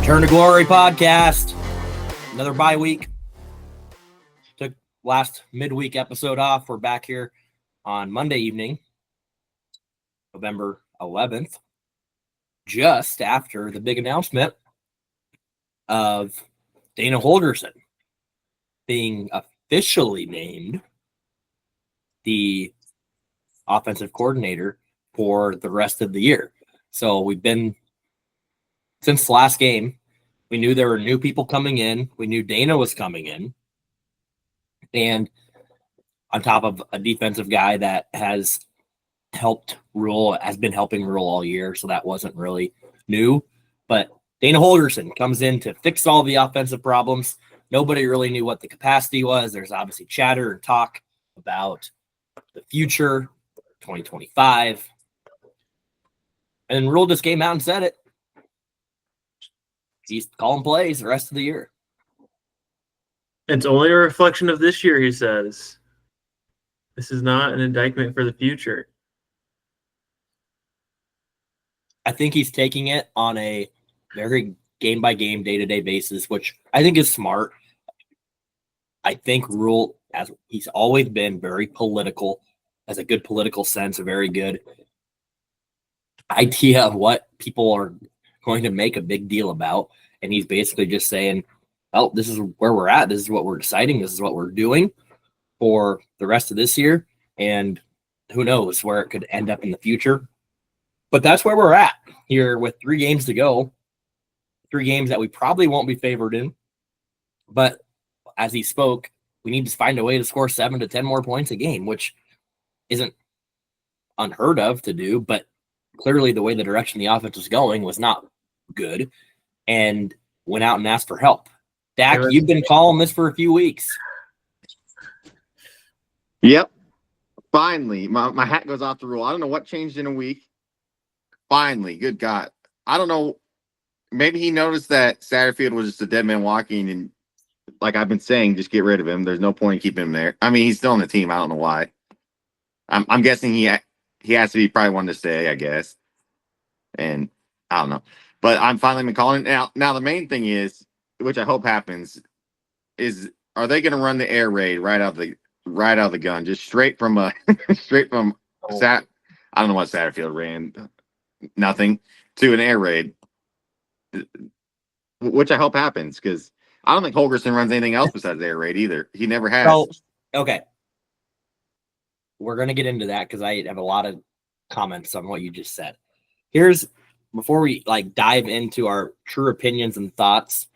Return to Glory podcast. Another bye week. Took last midweek episode off. We're back here on Monday evening, November 11th, just after the big announcement of Dana Holgerson being officially named the offensive coordinator for the rest of the year. So we've been, since the last game, we knew there were new people coming in. We knew Dana was coming in. And on top of a defensive guy that has been helping Rule all year. So that wasn't really new. But Dana Holgerson comes in to fix all the offensive problems. Nobody really knew what the capacity was. There's obviously chatter and talk about the future, 2025. And Rule just came out and said it. He's calling plays the rest of the year. It's only a reflection of this year, he says. This is not an indictment for the future. I think he's taking it on a very game-by-game, day-to-day basis, which I think is smart. I think Rule, as he's always been, very political, has a good political sense, a very good idea of what people are going to make a big deal about. And he's basically just saying, oh, this is where we're at. This is what we're deciding. This is what we're doing for the rest of this year. And who knows where it could end up in the future. But that's where we're at here with 3 games to go. 3 games that we probably won't be favored in. But as he spoke, we need to find a way to score 7 to 10 more points a game, which isn't unheard of to do. But clearly the way the direction the offense was going was not good, and went out and asked for help. Dak, you've been calling this for a few weeks. Yep. Finally, my hat goes off the Rule. I don't know what changed in a week. Finally, good God. I don't know. Maybe he noticed that Satterfield was just a dead man walking, and like I've been saying, just get rid of him. There's no point in keeping him there. I mean, he's still on the team. I don't know why. I'm guessing he has to be probably one to stay, I guess. And I don't know. But I'm finally been calling it. Now the main thing is, which I hope happens, is are they going to run the air raid right out of the gun, just straight from I don't know what Satterfield ran, nothing, to an air raid, which I hope happens, because I don't think Holgerson runs anything else besides air raid either. He never has. So, okay. We're going to get into that because I have a lot of comments on what you just said. Before we dive into our true opinions and thoughts,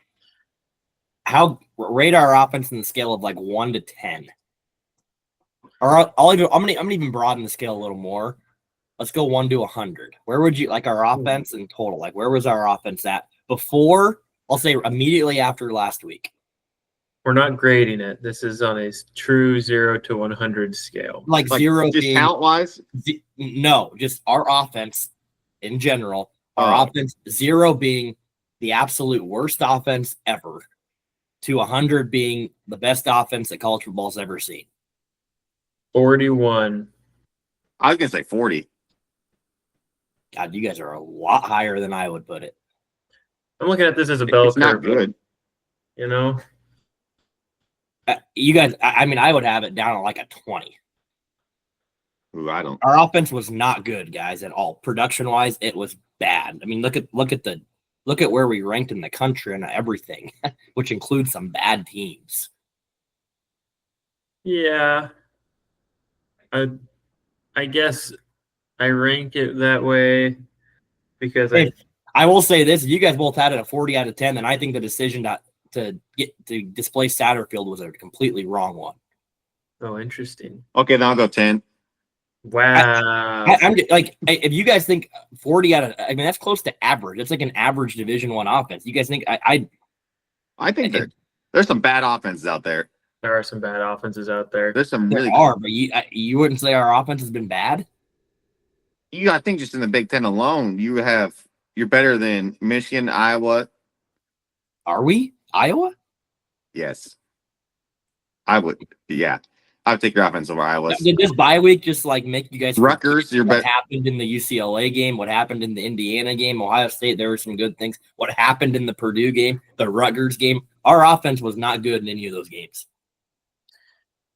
how rate our offense in the scale of 1 to 10. Or I'm gonna even broaden the scale a little more. Let's go 1 to 100. Where would you our offense in total? Where was our offense at before? I'll say immediately after last week. We're not grading it. This is on a true 0 to 100 scale. 0 just being count wise? No, just our offense in general. Our offense, 0 being the absolute worst offense ever, to 100 being the best offense that college football's ever seen. 41. I was gonna say 40. God, you guys are a lot higher than I would put it. I'm looking at this as a bell curve. It's not good. You know? You guys, I would have it down at a 20. Ooh, I don't. Our offense was not good, guys, at all. Production-wise, it was bad. I mean, look at where we ranked in the country and everything, which includes some bad teams. Yeah. I guess I rank it that way because I will say this: if you guys both had it a 40 out of 10, then I think the decision to displace Satterfield was a completely wrong one. Oh, interesting. Okay, then I'll go 10. Wow. I'm if you guys think 40 out of, that's close to average. It's an average Division I offense. You guys think I think there's some bad offenses out there. There are some bad offenses out there. There's some really but you wouldn't say our offense has been bad? I think just in the Big Ten alone, you're better than Michigan, Iowa. Are we? Iowa? Yes. I would, yeah. I would take your offense over Iowa's. Did this bye week just like make you guys Rutgers, your what bet. happened in the UCLA game, what happened in the Indiana game, Ohio State, there were some good things. What happened in the Purdue game, the Rutgers game, our offense was not good in any of those games.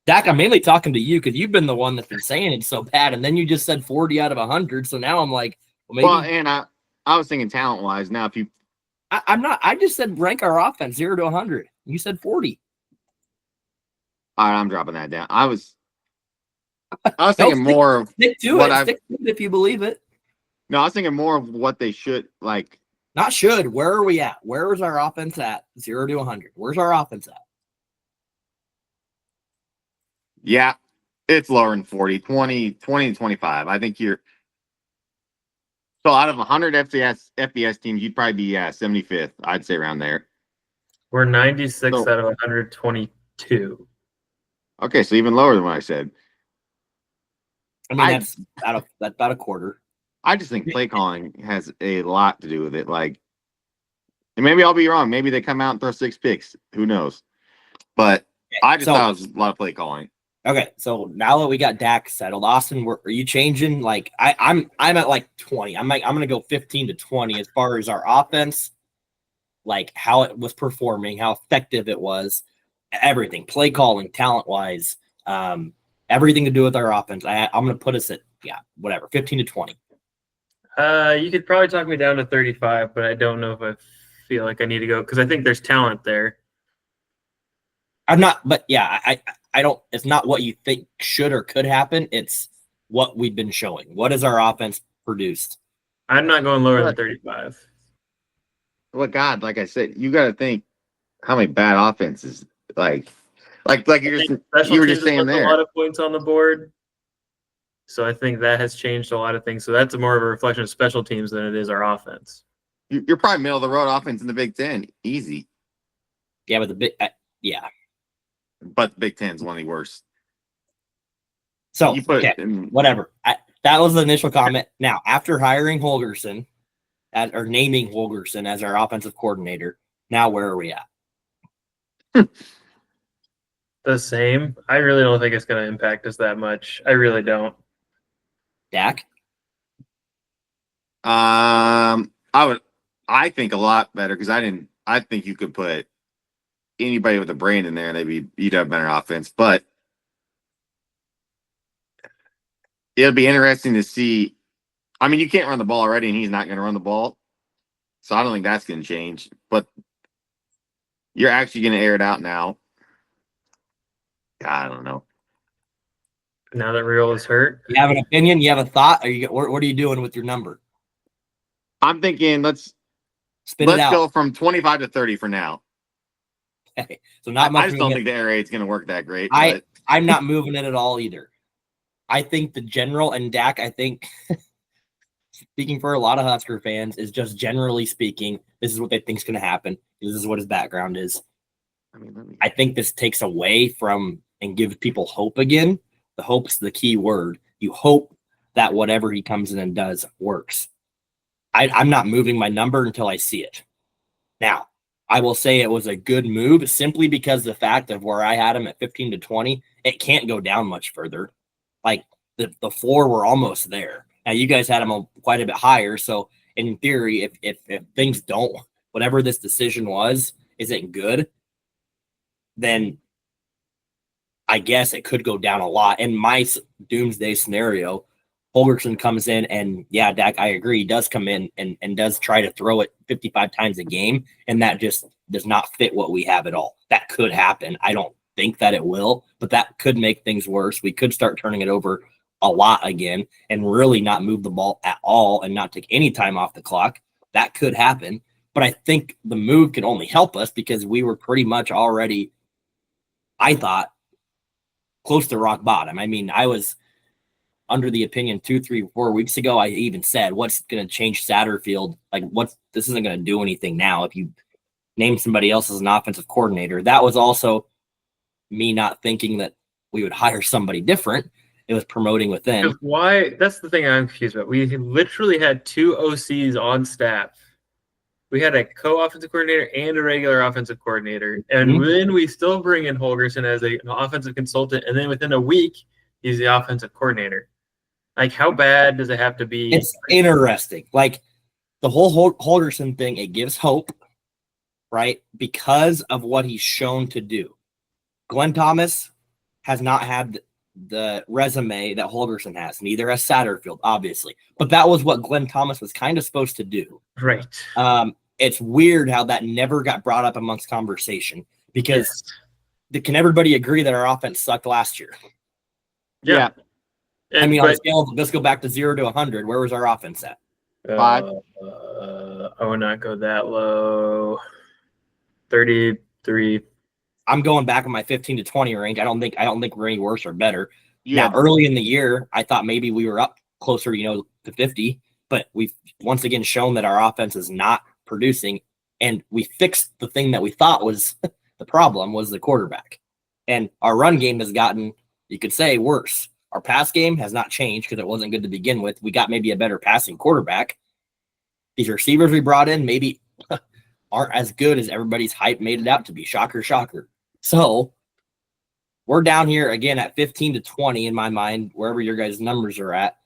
Dak, I'm mainly talking to you because you've been the one that's been saying it's so bad, and then you just said 40 out of 100. So now I'm like, well, maybe. Well, and I was thinking talent wise. Now, if you, I'm not. I just said rank our offense 0 to 100. You said 40. all right, I'm dropping that down. I was thinking more of Stick to what it. Stick to it if you believe it. No, I was thinking more of what they should like. Not should. Where are we at? Where is our offense at? 0 to 100. Where's our offense at? Yeah, it's lower than 40, 20 to 25. I think you're. So out of 100 FBS teams, you'd probably be 75th. I'd say around there. We're 96 out of 122. Okay, so even lower than what I said. I mean, that's about a quarter. I just think play calling has a lot to do with it. Like, and maybe I'll be wrong. Maybe they come out and throw 6 picks. Who knows? But I just thought it was a lot of play calling. Okay, so now that we got Dak settled, Austin, are you changing? Like, I'm at like 20. I'm gonna go 15 to 20 as far as our offense, like how it was performing, how effective it was, everything, play calling, talent wise, everything to do with our offense. I'm gonna put us at 15 to 20. You could probably talk me down to 35, but I don't know if I feel like I need to go because I think there's talent there. I'm not, but I don't. It's not what you think should or could happen. It's what we've been showing. What has our offense produced? I'm not going lower than 35. Well, God, like I said, you got to think how many bad offenses, like you were just saying there. A lot of points on the board. So I think that has changed a lot of things. So that's more of a reflection of special teams than it is our offense. You're probably middle of the road offense in the Big Ten, easy. Yeah, but the big, But the Big Ten's one of the worst. So whatever. That was the initial comment. Now, after hiring Holgerson, or naming Holgerson as our offensive coordinator, now where are we at? The same. I really don't think it's going to impact us that much. I really don't. Dak? I think a lot better because I think you could put anybody with a brain in there and you'd have better offense. But it'll be interesting to see. I mean, you can't run the ball already, and he's not going to run the ball. So I don't think that's going to change. But you're actually going to air it out now. I don't know. Now that Real is hurt, you have an opinion? You have a thought? What are you doing with your number? I'm thinking let's go from 25 to 30 for now. Okay. So not much. I just don't think the air raid is going to work that great. I'm not moving it at all either. I think the general and Dak, I think, speaking for a lot of Husker fans, is just generally speaking, this is what they think is going to happen. This is what his background is. I think this takes away from and gives people hope again. The hope's the key word. You hope that whatever he comes in and does works. I'm not moving my number until I see it. Now, I will say it was a good move simply because the fact of where I had him at 15 to 20, it can't go down much further. Like the floor, we're almost there. Now, you guys had him quite a bit higher. So, in theory, if things don't, whatever this decision was, isn't good, then I guess it could go down a lot. In my doomsday scenario, Holgerson comes in and, Dak, I agree, he does come in and does try to throw it 55 times a game, and that just does not fit what we have at all. That could happen. I don't think that it will, but that could make things worse. We could start turning it over a lot again and really not move the ball at all and not take any time off the clock. That could happen. But I think the move can only help us because we were pretty much already, I thought, close to rock bottom. I mean, I was under the opinion 2, 3, 4 weeks ago. I even said, what's going to change Satterfield? Like, this isn't going to do anything now if you name somebody else as an offensive coordinator. That was also me not thinking that we would hire somebody different. It was promoting within. Why? That's the thing I'm confused about. We literally had 2 OCs on staff. We had a co-offensive coordinator and a regular offensive coordinator. And then we still bring in Holgerson as an offensive consultant. And then within a week, he's the offensive coordinator. Like, how bad does it have to be? It's interesting. Like, the whole Holgerson thing, it gives hope, right? Because of what he's shown to do. Glenn Thomas has not had the resume that Holgerson has. Neither has Satterfield, obviously. But that was what Glenn Thomas was kind of supposed to do. Right. It's weird how that never got brought up amongst conversation because can everybody agree that our offense sucked last year? Yeah. And, I mean, on a scale of, let's go back to 0 to 100. Where was our offense at? 5. I would not go that low. 33. I'm going back in my 15 to 20 range. I don't think we're any worse or better. Yeah. Now, early in the year, I thought maybe we were up closer, to 50, but we've once again shown that our offense is not producing, and we fixed the thing that we thought was the problem was the quarterback. And our run game has gotten, you could say, worse. Our pass game has not changed because it wasn't good to begin with. We got maybe a better passing quarterback. These receivers we brought in maybe aren't as good as everybody's hype made it out to be. Shocker, shocker. So we're down here again at 15 to 20 in my mind, wherever your guys' numbers are at.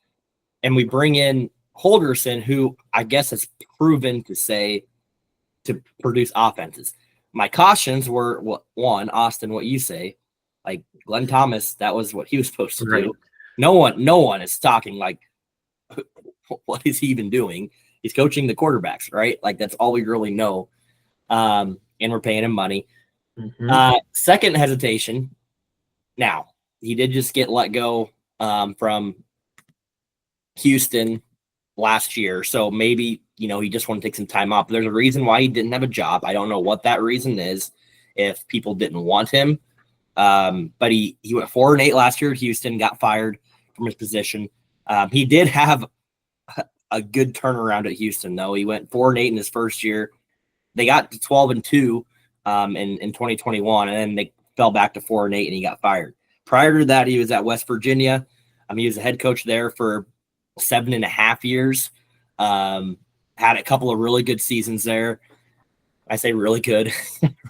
And we bring in Holgerson, who I guess has proven to produce offenses. My cautions were, one, Austin, what you say. Like Glenn Thomas, that was what he was supposed to do. No one is talking like, what is he even doing? He's coaching the quarterbacks, right? Like that's all we really know. And we're paying him money. Second hesitation. Now, he did just get let go from Houston last year. So maybe, he just want to take some time off. There's a reason why he didn't have a job. I don't know what that reason is, if people didn't want him. But he went 4-8 last year at Houston, got fired from his position. He did have a good turnaround at Houston, though. He went 4-8 in his first year. They got to 12-2 in 2021, and then they fell back to 4-8, and he got fired. Prior to that, he was at West Virginia. He was a head coach there for 7.5 years. Had a couple of really good seasons there. I say really good,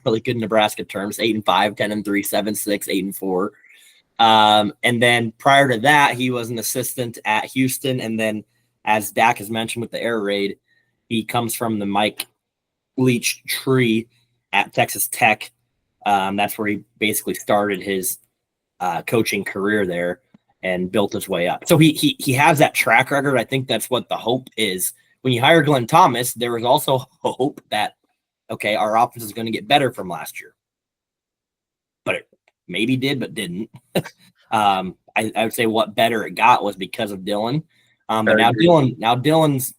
really good in Nebraska terms, 8-5, 10-3, 7-6, 8-4. And then prior to that, he was an assistant at Houston. And then as Dak has mentioned with the air raid, he comes from the Mike Leach tree at Texas Tech. That's where he basically started his coaching career there and built his way up. So he has that track record. I think that's what the hope is. When you hire Glenn Thomas, there was also hope that, okay, our offense is going to get better from last year. But it maybe did, but didn't. I would say what better it got was because of Dylan. But now Dylan's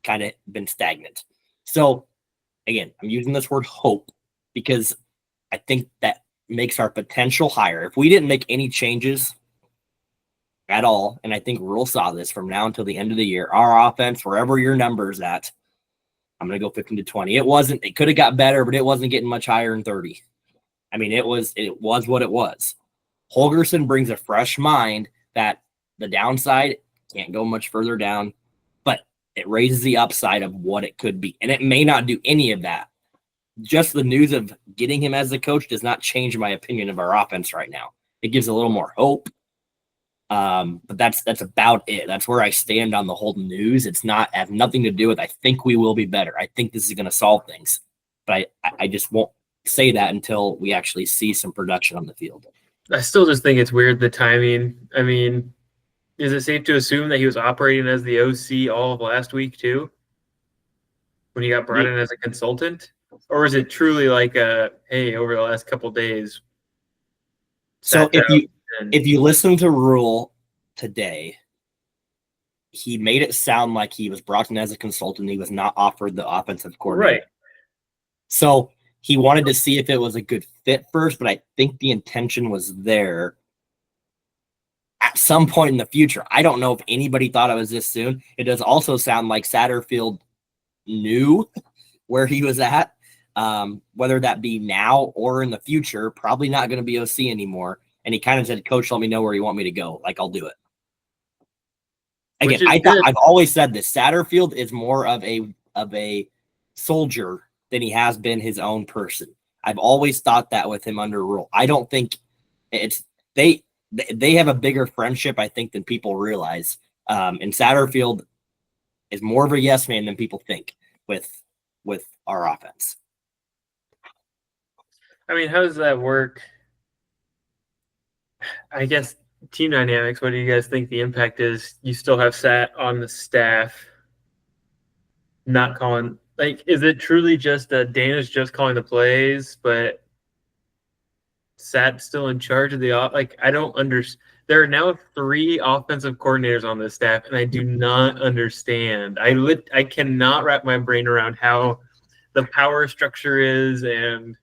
kind of been stagnant. So again, I'm using this word hope because I think that makes our potential higher. If we didn't make any changes at all, and I think Rule saw this from now until the end of the year, our offense, wherever your number's at, I'm going to go 15 to 20. It could have got better, but it wasn't getting much higher than 30. I mean, it was what it was. Holgerson brings a fresh mind that the downside can't go much further down, but it raises the upside of what it could be. And it may not do any of that. Just the news of getting him as the coach does not change my opinion of our offense right now. It gives a little more hope. But that's about it. That's where I stand on the whole news. It's has nothing to do with, I think we will be better. I think this is going to solve things, but I just won't say that until we actually see some production on the field. I still just think it's weird, the timing. I mean, is it safe to assume that he was operating as the OC all of last week too, when he got brought in as a consultant? Or is it truly like hey, over the last couple of days? So if you listen to Rule today, he made it sound like he was brought in as a consultant. He was not offered the offensive coordinator. Right. So he wanted to see if it was a good fit first, but I think the intention was there at some point in the future. I don't know if anybody thought it was this soon. It does also sound like Satterfield knew where he was at, whether that be now or in the future. Probably not going to be OC anymore. And he kind of said, "Coach, let me know where you want me to go. Like, I'll do it." Again, I've always said this. Satterfield is more of a soldier than he has been his own person. I've always thought that with him under Rule. I don't think it's they have a bigger friendship, I think, than people realize. And Satterfield is more of a yes man than people think with our offense. I mean, how does that work? I guess team dynamics. What do you guys think the impact is? You still have Sat on the staff, not calling. Like, is it truly just that Dana's just calling the plays, but Sat's still in charge of the like? I don't understand. There are now 3 offensive coordinators on this staff, and I do not understand. I cannot wrap my brain around how the power structure is and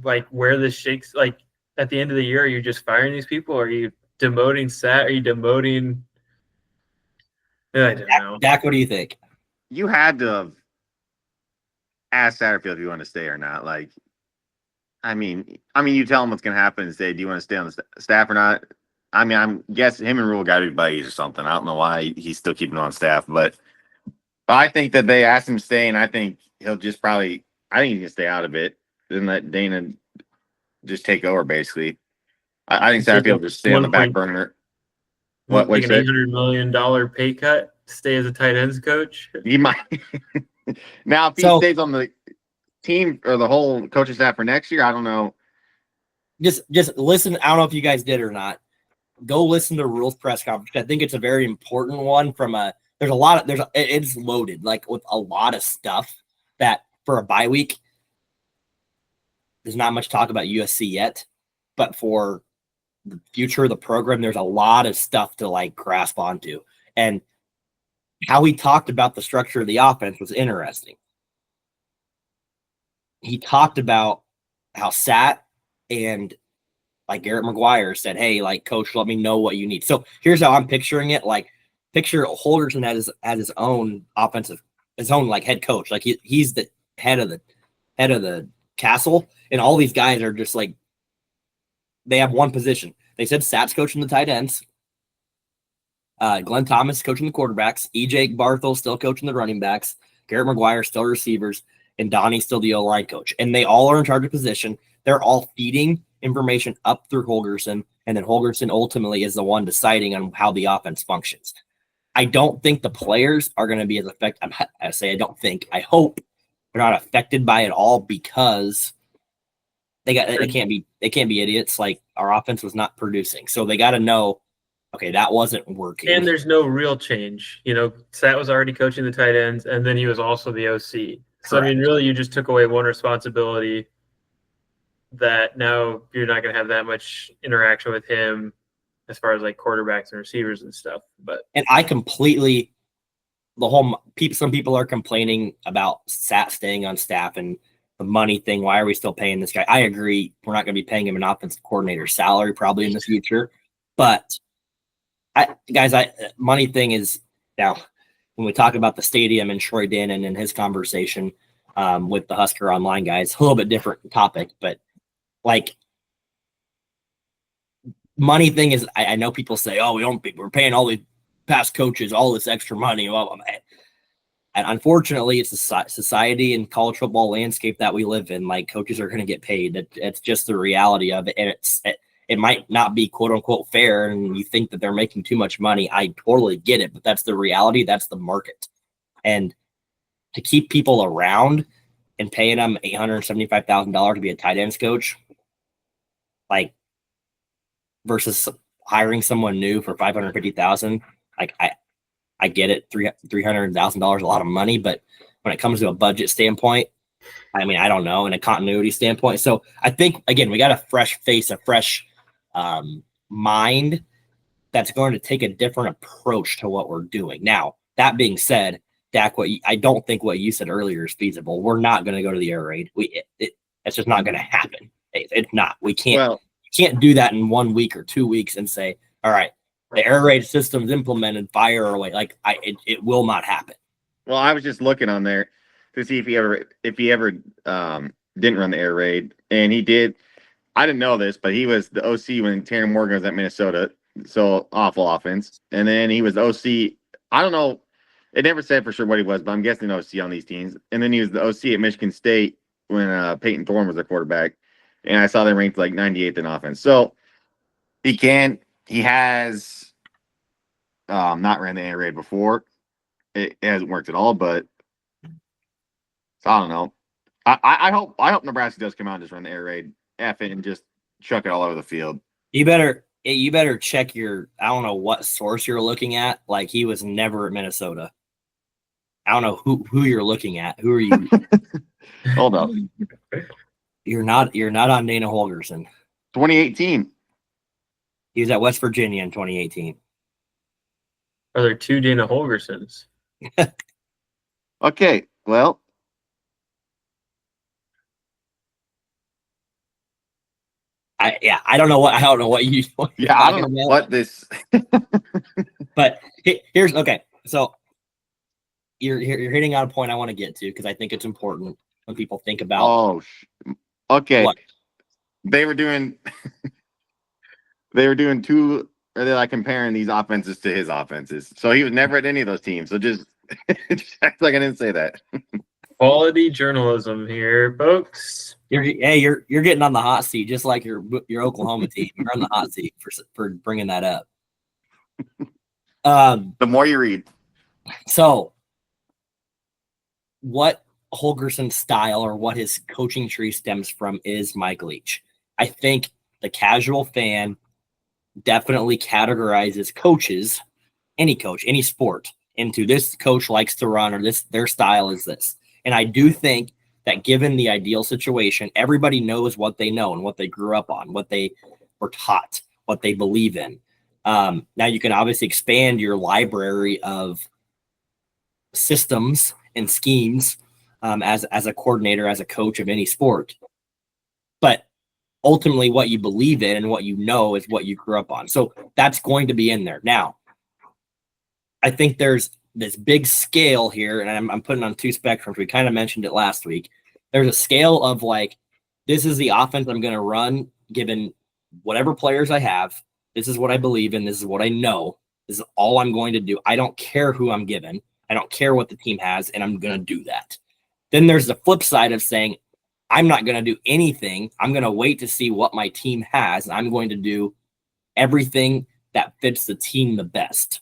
like where this shakes. Like at the end of the year, are you just firing these people? Are you demoting Sat? Are you demoting? I don't know. Dak, what do you think? You had to have asked Satterfield if you want to stay or not. Like, I mean, you tell him what's going to happen and say, do you want to stay on the staff or not? I mean, I'm guessing him and Rule got to be buddies or something. I don't know why he's still keeping him on staff, but I think that they asked him to stay, and I think he'll just I think he can stay out of it. Then let Dana just take over, basically. I think Satterfield will just stay on the back burner. What like you an said? $800 million pay cut to stay as a tight ends coach? He might. Now, if he stays on the team or the whole coaching staff for next year, I don't know. Just listen. I don't know if you guys did or not. Go listen to Rule's press conference. I think it's a very important one. It's loaded like with a lot of stuff that for a bye week. There's not much talk about USC yet, but for the future of the program, there's a lot of stuff to like grasp onto. And how he talked about the structure of the offense was interesting. He talked about how Sat and like Garrett McGuire said, hey, like, coach, let me know what you need. So here's how I'm picturing it. Like, picture Holgerson as his own his own like head coach. Like he's the head of the castle, and all these guys are just like they have one position. They said Sat's coaching the tight ends. Glenn Thomas coaching the quarterbacks. EJ Barthel still coaching the running backs. Garrett McGuire still receivers. And Donnie's still the O-line coach. And they all are in charge of position. They're all feeding information up through Holgerson. And then Holgerson ultimately is the one deciding on how the offense functions. I don't think the players are going to be as affected. I say I don't think. I hope they're not affected by it all because they can't be idiots. Like our offense was not producing. So they got to know, okay, that wasn't working. And there's no real change. You know, Sat was already coaching the tight ends, and then he was also the OC. So, I mean, really, you just took away one responsibility that now you're not going to have that much interaction with him as far as like quarterbacks and receivers and stuff. And I completely some people are complaining about Sat staying on staff and the money thing. Why are we still paying this guy? I agree. We're not going to be paying him an offensive coordinator salary probably in the future. But money thing is now when we talk about the stadium and Troy Dannon and his conversation with the Husker Online guys, a little bit different topic, but like money thing is, I know people say, oh, we're paying all the past coaches all this extra money. Well, and unfortunately, it's a society and college football landscape that we live in. Like coaches are going to get paid. It's just the reality of it. And it might not be quote unquote fair. And you think that they're making too much money. I totally get it, but that's the reality. That's the market. And to keep people around and paying them $875,000 to be a tight ends coach, like versus hiring someone new for $550,000, like I get it, $300,000 a lot of money, but when it comes to a budget standpoint, I mean, I don't know, and a continuity standpoint. So I think again, we got a fresh face, a fresh mind that's going to take a different approach to what we're doing. Now, that being said, Dak, I don't think what you said earlier is feasible. We're not going to go to the air raid. It's just not going to happen. It's not. We can't do that in 1 week or 2 weeks and say, all right, the air raid system's implemented, fire away. Like it will not happen. Well, I was just looking on there to see if he ever didn't run the air raid, and he did. I didn't know this, but he was the OC when Tanner Morgan was at Minnesota. So awful offense, and then he was the OC. I don't know It never said for sure what he was, but I'm guessing OC on these teams. And then he was the OC at Michigan State when Peyton Thorne was the quarterback. And I saw they ranked like 98th in offense. So he has not ran the air raid before. It hasn't worked at all, but so I don't know. I hope Nebraska does come out and just run the air raid, F it, and just chuck it all over the field. You better check your, I don't know what source you're looking at. Like, he was never at Minnesota. I don't know who you're looking at. Who are you? Hold up. You're not on Dana Holgerson. 2018. He was at West Virginia in 2018. Are there two Dana Holgersons? Okay, well. I don't know what you. Yeah, I don't know what this. But here's okay. So you're hitting on a point I want to get to because I think it's important when people think about. Oh, okay. What? They were doing. They were doing two. Or they're like comparing these offenses to his offenses. So he was never at any of those teams. So just act like I didn't say that. Quality journalism here, folks. You're getting on the hot seat just like your Oklahoma team. You're on the hot seat for bringing that up. The more you read. So what Holgerson's style or what his coaching tree stems from is Mike Leach. I think the casual fan definitely categorizes coaches, any coach, any sport, into this coach likes to run or their style is this. And I do think that given the ideal situation, everybody knows what they know and what they grew up on, what they were taught, what they believe in. Now you can obviously expand your library of systems and schemes as a coordinator, as a coach of any sport. But ultimately what you believe in and what you know is what you grew up on. So that's going to be in there. Now, I think there's this big scale here, and I'm putting on two spectrums. We kind of mentioned it last week. There's a scale of like, this is the offense I'm going to run given whatever players I have. This is what I believe in. This is what I know. This is all I'm going to do. I don't care who I'm given. I don't care what the team has, and I'm going to do that. Then there's the flip side of saying, I'm not going to do anything. I'm going to wait to see what my team has. And I'm going to do everything that fits the team the best.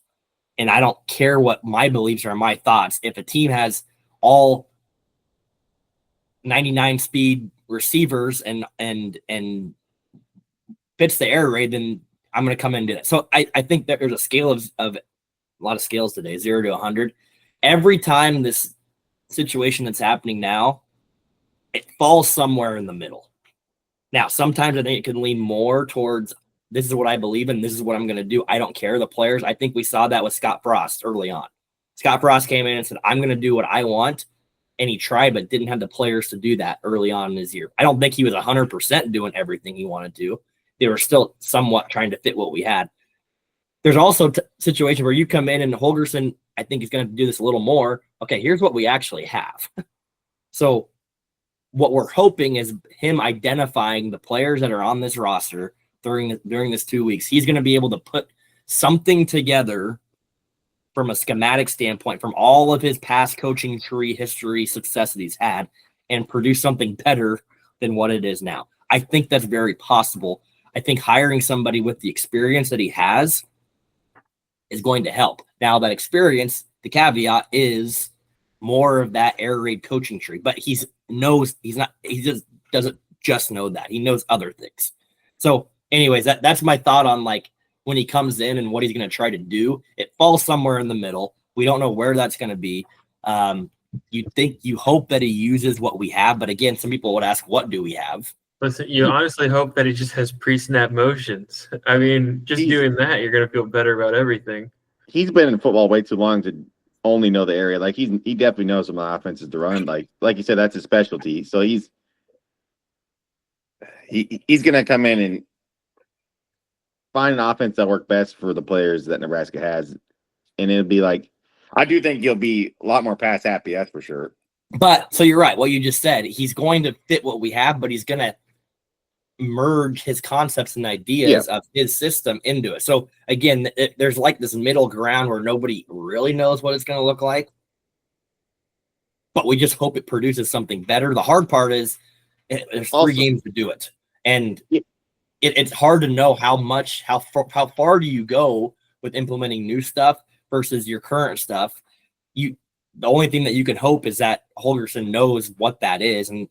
And I don't care what my beliefs are, my thoughts. If a team has all 99 speed receivers and fits the air raid, then I'm going to come in and do that. So I think that there's a scale of a lot of scales today, 0 to 100. Every time this situation that's happening now, it falls somewhere in the middle. Now, sometimes I think it can lean more towards this is what I believe in. This is what I'm going to do. I don't care the players. I think we saw that with Scott Frost early on. Scott Frost came in and said, I'm going to do what I want. And he tried, but didn't have the players to do that early on in his year. I don't think he was 100% doing everything he wanted to. They were still somewhat trying to fit what we had. There's also a situation where you come in and Holgerson, I think, is going to do this a little more. Okay, here's what we actually have. So what we're hoping is him identifying the players that are on this roster during this 2 weeks. He's going to be able to put something together from a schematic standpoint, from all of his past coaching tree history success that he's had, and produce something better than what it is now. I think that's very possible. I think hiring somebody with the experience that he has is going to help. Now, that experience, the caveat is more of that air raid coaching tree, but he just doesn't just know that. He knows other things. So anyways, that's my thought on like when he comes in and what he's going to try to do. It falls somewhere in the middle. We don't know where that's going to be. You hope that he uses what we have, but again, some people would ask, what do we have? Listen, you honestly hope that he just has pre-snap motions. I mean, just doing that, you're going to feel better about everything. He's been in football way too long to only know the area. Like he definitely knows some offenses to run. Like you said, that's his specialty. So he's gonna come in and find an offense that work best for the players that Nebraska has. And it'll be like, I do think he'll be a lot more pass happy, that's for sure. But so you're right. What you just said, he's going to fit what we have, but he's gonna merge his concepts and ideas of his system into it. So again, there's like this middle ground where nobody really knows what it's going to look like, but we just hope it produces something better. The hard part is there's 3 games to do it, and it's hard to know how far do you go with implementing new stuff versus your current stuff. The only thing that you can hope is that Holgerson knows what that is, and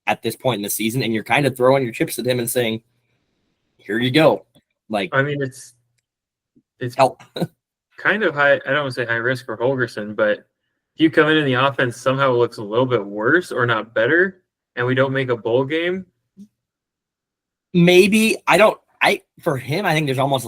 at this point in the season, and you're kind of throwing your chips at him and saying, "Here you go." Like, I mean, it's help. kind of high. I don't want to say high risk for Holgerson, but if you come in and the offense somehow looks a little bit worse or not better, and we don't make a bowl game, maybe for him, I think there's almost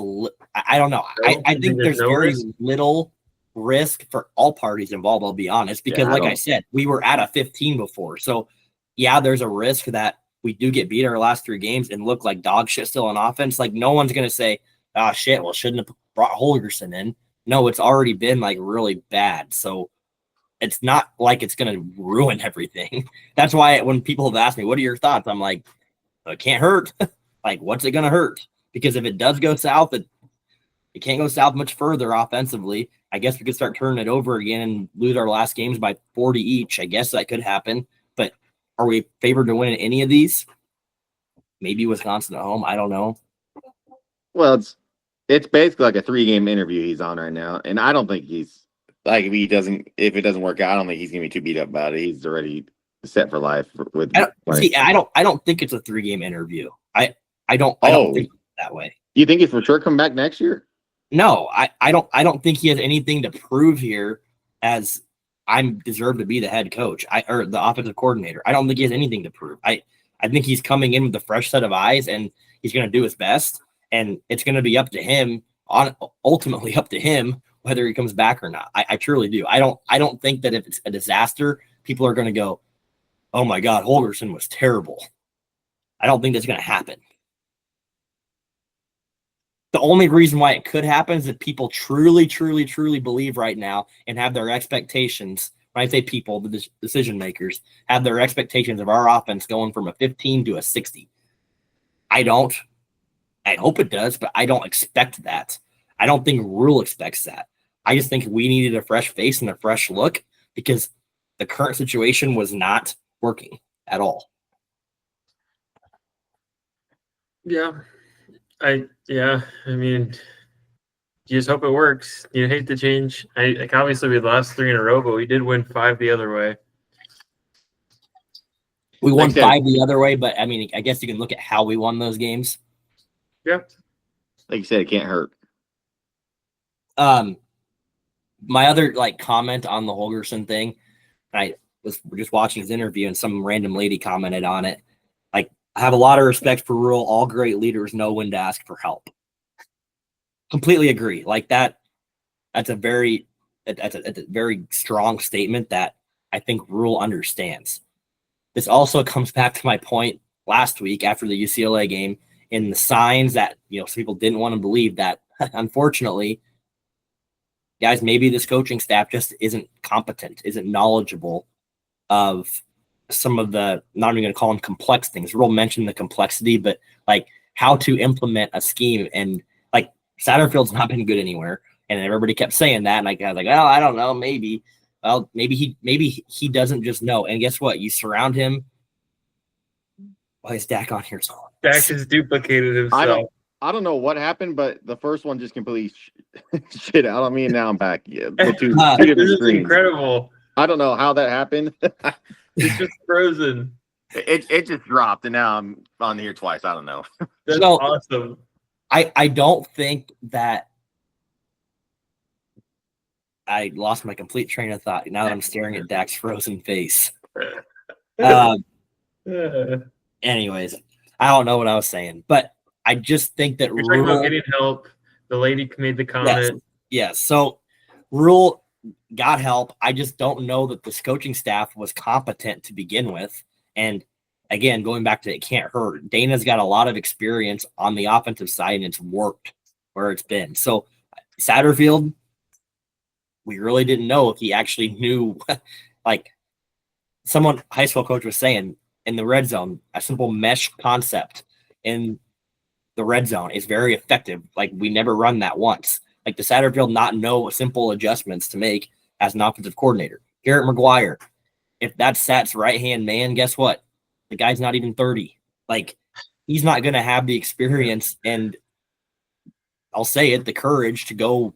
I don't know. I think there's very little risk for all parties involved, I'll be honest, because I said, we were at a 15 before. So yeah, there's a risk that we do get beat our last 3 games and look like dog shit still on offense. Like, no one's going to say, oh shit, well, shouldn't have brought Holgerson in. No, it's already been like really bad. So it's not like it's going to ruin everything. That's why when people have asked me, what are your thoughts? I'm like, it can't hurt. Like, what's it going to hurt? Because if it does go south, it can't go south much further offensively. I guess we could start turning it over again and lose our last games by 40 each. I guess that could happen. But are we favored to win any of these? Maybe Wisconsin at home. I don't know. Well, it's basically like a 3-game interview he's on right now, and I don't think he's like if it doesn't work out, I don't think he's gonna be too beat up about it. He's already set for life with. I don't think it's a 3-game interview. I don't think that way. You think he's for sure come back next year? No, I don't think he has anything to prove here as I'm deserved to be the head coach or the offensive coordinator. I don't think he has anything to prove. I think he's coming in with a fresh set of eyes and he's going to do his best, and it's going to be up to him ultimately up to him whether he comes back or not. I truly do. I don't think that if it's a disaster, people are going to go, oh my God, Holgerson was terrible. I don't think that's going to happen. The only reason why it could happen is that people truly, truly, truly believe right now and have their expectations. When I say people, the decision makers have their expectations of our offense going from a 15 to a 60. I don't. I hope it does, but I don't expect that. I don't think Rule expects that. I just think we needed a fresh face and a fresh look because the current situation was not working at all. Yeah. I mean, you just hope it works. You hate the change. Obviously we lost 3 in a row, but we did win 5 the other way. We won 5 the other way, but I mean, I guess you can look at how we won those games. Yeah. Like you said, it can't hurt. My other comment on the Holgerson thing, I was just watching his interview and some random lady commented on it. I have a lot of respect for Rule. All great leaders know when to ask for help. Completely agree. That's a very strong statement that I think Rule understands. This also comes back to my point last week after the UCLA game in the signs that some people didn't want to believe that unfortunately, guys, maybe this coaching staff just isn't competent, isn't knowledgeable of some of the, not even going to call them complex things. Rule mentioned the complexity, but how to implement a scheme. And Satterfield's not been good anywhere. And everybody kept saying that. And I was like, oh, I don't know. Maybe he doesn't just know. And guess what? You surround him. Why is Dak on here? Dak has duplicated himself. I don't know what happened, but the first one just completely shit out on me, and now I'm back. Yeah, two This different is screens. incredible. I don't know how that happened. It's just frozen. It just dropped, and now I'm on here twice. I don't know. That's awesome. I don't think that I lost my complete train of thought now that I'm staring at Dak's frozen face. Anyways, I don't know what I was saying, but I just think that You're talking about getting help. The lady made the comment. Yes. So Rule got help. I just don't know that this coaching staff was competent to begin with. And again, going back to it can't hurt. Dana's got a lot of experience on the offensive side, and it's worked where it's been. So Satterfield, we really didn't know if he actually knew, someone high school coach was saying in the red zone, a simple mesh concept in the red zone is very effective. Like, we never run that once. Like, the Satterfield not know simple adjustments to make as an offensive coordinator. Garrett McGuire, if that's Sat's right-hand man, guess what? The guy's not even 30. Like, he's not going to have the experience and, I'll say it, the courage to go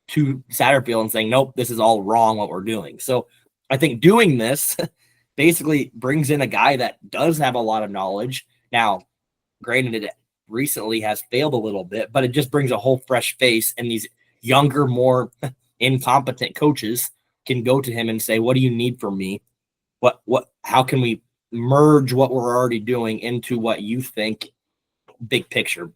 to Satterfield and saying, nope, this is all wrong what we're doing. So I think doing this basically brings in a guy that does have a lot of knowledge. Now, granted, it recently has failed a little bit, but it just brings a whole fresh face, and these younger, more incompetent coaches can go to him and say, what do you need from me? How can we merge what we're already doing into what you think big picture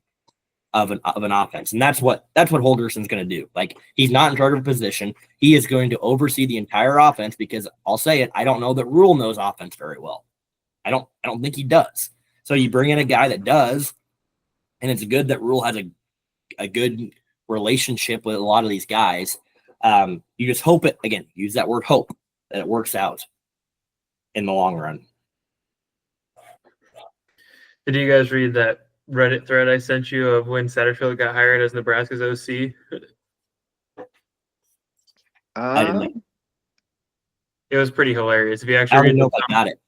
of an offense? And that's what Holgerson's going to do. Like, he's not in charge of a position. He is going to oversee the entire offense, because I'll say it, I don't know that Rule knows offense very well. I don't think he does. So you bring in a guy that does, and it's good that Rule has a good relationship with a lot of these guys. You just hope it, again, use that word hope, that it works out in the long run. Did you guys read that Reddit thread I sent you of when Satterfield got hired as Nebraska's OC? I didn't. It was pretty hilarious. If you I actually don't read even know the if I got it.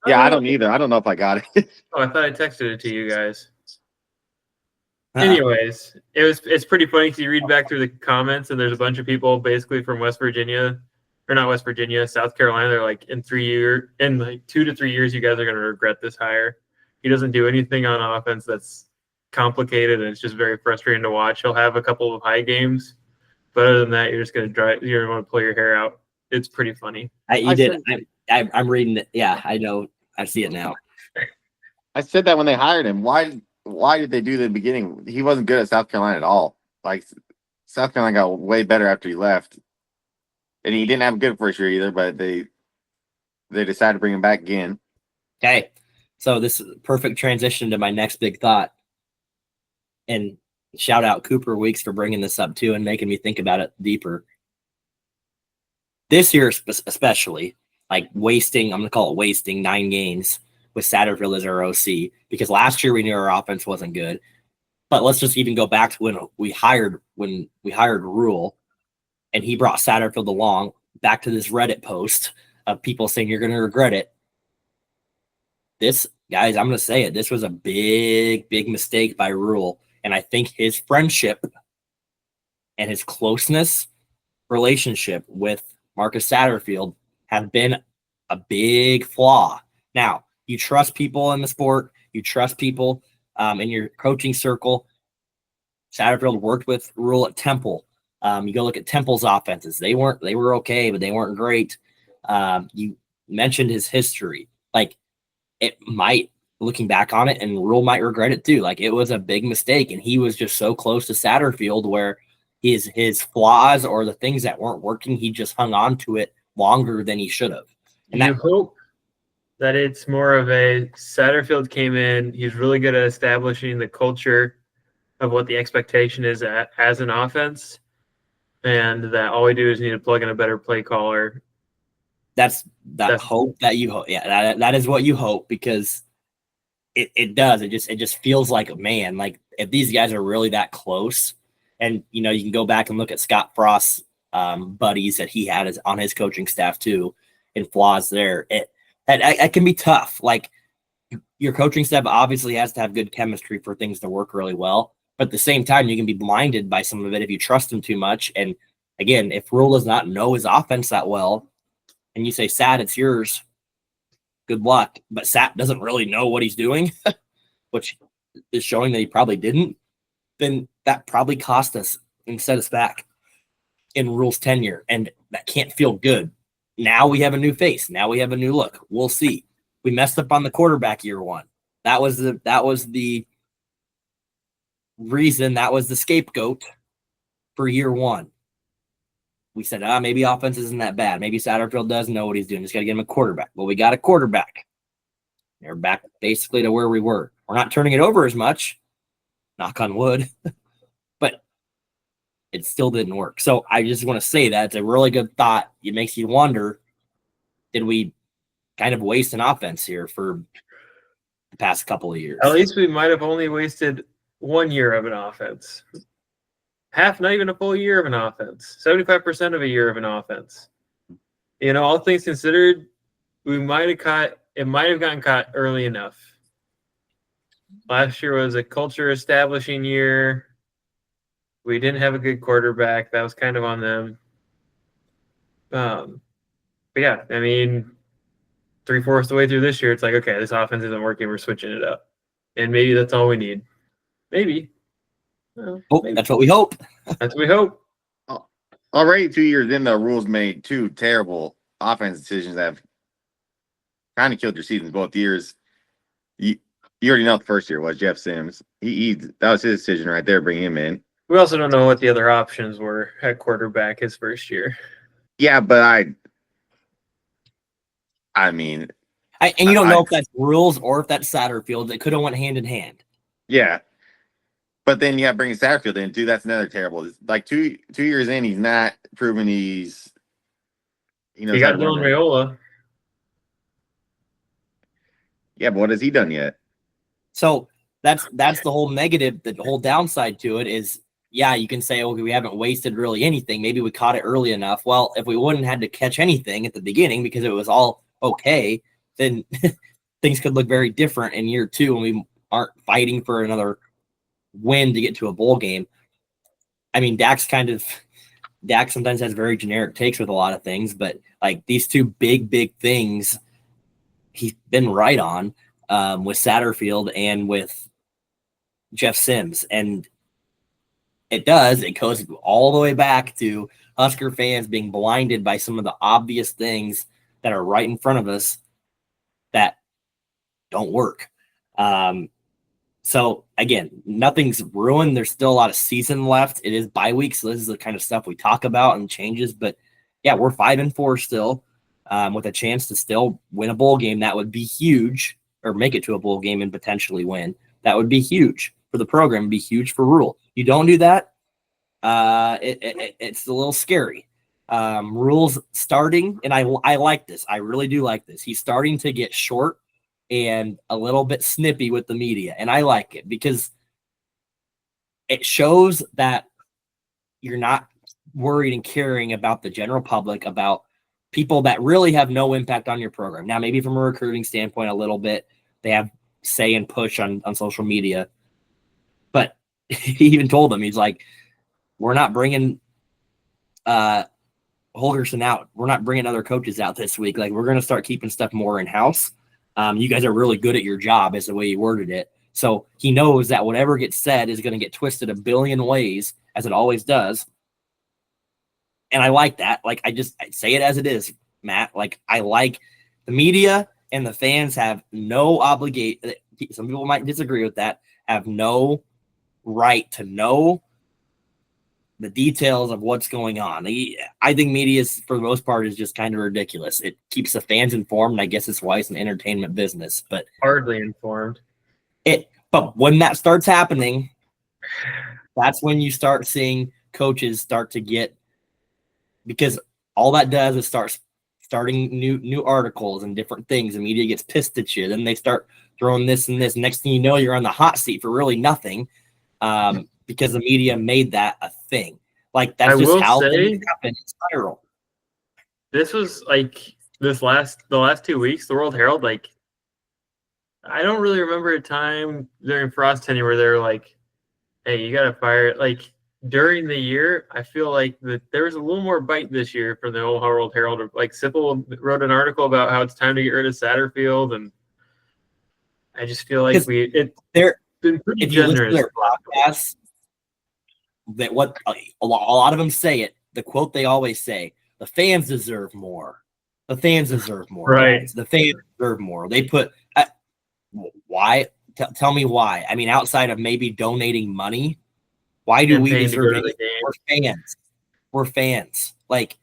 Yeah, I don't either. I don't know if I got it. Oh, I thought I texted it to you guys. Uh-uh. Anyways, it's pretty funny because you read back through the comments, and there's a bunch of people basically from West Virginia, or not West Virginia, South Carolina. They're like, in 2 to 3 years, you guys are going to regret this hire. He doesn't do anything on offense that's complicated, and it's just very frustrating to watch. He'll have a couple of high games, but other than that, you're just going to want to pull your hair out. It's pretty funny. I'm reading it. Yeah, I know. I see it now. I said that when they hired him. Why did they do the beginning? He wasn't good at South Carolina at all. Like, South Carolina got way better after he left, and he didn't have a good first year either. But they decided to bring him back again. Okay, so this is a perfect transition to my next big thought. And shout out Cooper Weeks for bringing this up too and making me think about it deeper. This year, especially, like I'm going to call it wasting 9 games with Satterfield as our OC, because last year we knew our offense wasn't good. But let's just even go back to when we hired Rule, and he brought Satterfield along, back to this Reddit post of people saying you're going to regret it. This, guys, I'm going to say it, this was a big, big mistake by Rule. And I think his friendship and his closeness relationship with Marcus Satterfield have been a big flaw. Now, you trust people in the sport. You trust people in your coaching circle. Satterfield worked with Rule at Temple. You go look at Temple's offenses. They were okay, but they weren't great. You mentioned his history. Like, it might, looking back on it, and Rule might regret it too. Like, it was a big mistake, and he was just so close to Satterfield where his flaws or the things that weren't working, he just hung on to it longer than he should have. And you hope that it's more of a Satterfield came in, he's really good at establishing the culture of what the expectation is as an offense, and that all we do is need to plug in a better play caller. That's hope that you hope. Yeah, that is what you hope, because it does. It just feels like, man, like if these guys are really that close, and you can go back and look at Scott Frost's buddies that he had on his coaching staff too, and flaws there. That can be tough. Like, your coaching staff obviously has to have good chemistry for things to work really well. But at the same time, you can be blinded by some of it if you trust him too much. And again, if Rule does not know his offense that well, and you say, Sat, it's yours, good luck. But Sat doesn't really know what he's doing, which is showing that he probably didn't, then that probably cost us and set us back in Rule's tenure. And that can't feel good. Now we have a new face. Now we have a new look. We'll see. We messed up on the quarterback year one. That was the reason, that was the scapegoat for year one. We said, maybe offense isn't that bad. Maybe Satterfield does know what he's doing. Just got to get him a quarterback. Well, we got a quarterback. They're back basically to where we were. We're not turning it over as much, knock on wood, but it still didn't work. So I just want to say that it's a really good thought. It makes you wonder, did we kind of waste an offense here for the past couple of years. At least we might have only wasted 1 year of an offense. Half, not even a full year of an offense. 75% of a year of an offense. All things considered, it might have gotten caught early enough. Last year was a culture establishing year. We didn't have a good quarterback. That was kind of on them. But yeah, I mean, 3/4 of the way through this year, it's like, okay, this offense isn't working. We're switching it up. And maybe that's all we need. Maybe. Well, maybe. That's what we hope. That's what we hope. Already 2 years in, the rules made 2 terrible offense decisions that have kind of killed your seasons both years. You already know what the first year was Jeff Sims. That was his decision right there, bringing him in. We also don't know what the other options were at quarterback his first year. Yeah, but I mean, and you don't know if that's rules or if that's Satterfield. It could have went hand in hand. Yeah, but then you got to bring Satterfield in too. That's another terrible. It's like 2 years in, he's not proven he's. He got Dylan Raiola. Yeah, but what has he done yet? So that's the whole negative. The whole downside to it is, yeah, you can say, okay, we haven't wasted really anything. Maybe we caught it early enough. Well, if we wouldn't had to catch anything at the beginning because it was all okay, then things could look very different in year 2 when we aren't fighting for another win to get to a bowl game. I mean, Dak sometimes has very generic takes with a lot of things, but like these 2 big things he's been right on with Satterfield and with Jeff Sims. And it goes all the way back to Husker fans being blinded by some of the obvious things that are right in front of us that don't work. So again, nothing's ruined. There's still a lot of season left. It is bye week, so this is the kind of stuff we talk about and changes. But yeah, we're 5-4 still, with a chance to still win a bowl game. That would be huge, or make it to a bowl game and potentially win. That would be huge for the program. It'd be huge for Rule. You don't do that, it's a little scary. Rule's starting, and I like this. I really do like this. He's starting to get short and a little bit snippy with the media, and I like it because it shows that you're not worried and caring about the general public, about people that really have no impact on your program. Now, maybe from a recruiting standpoint, a little bit, they have say and push on social media, but he even told them, he's like, we're not bringing Holgerson out. We're not bringing other coaches out this week. Like, we're going to start keeping stuff more in-house. You guys are really good at your job, is the way he worded it. So he knows that whatever gets said is going to get twisted a billion ways, as it always does. And I like that. Like, I say it as it is, Matt. Like, I like the media and the fans have no obligation. Some people might disagree with that, have no right to know the details of what's going on. I think media, for the most part, is just kind of ridiculous. It keeps the fans informed. I guess it's why it's an entertainment business, but hardly informed. But when that starts happening, that's when you start seeing coaches start to get, because all that does is starting new articles and different things. The media gets pissed at you. Then they start throwing this and this. Next thing you know, you're on the hot seat for really nothing. Because the media made that a thing. Like, that's just how things happen. It's viral. This was like the last 2 weeks, the World Herald, like, I don't really remember a time during Frost tenure where they were like, hey, you got to fire it. Like, during the year, I feel like there was a little more bite this year from the old World Herald. Like, Sipple wrote an article about how it's time to get rid of Satterfield, and I just feel like they're been pretty generous. Their podcasts, that what a lot of them say it. The quote they always say: "The fans deserve more. The fans deserve more. Right? Guys. The fans deserve more." They put why? Tell me why. I mean, outside of maybe donating money, why do we deserve it? We're fans. We're fans. Like,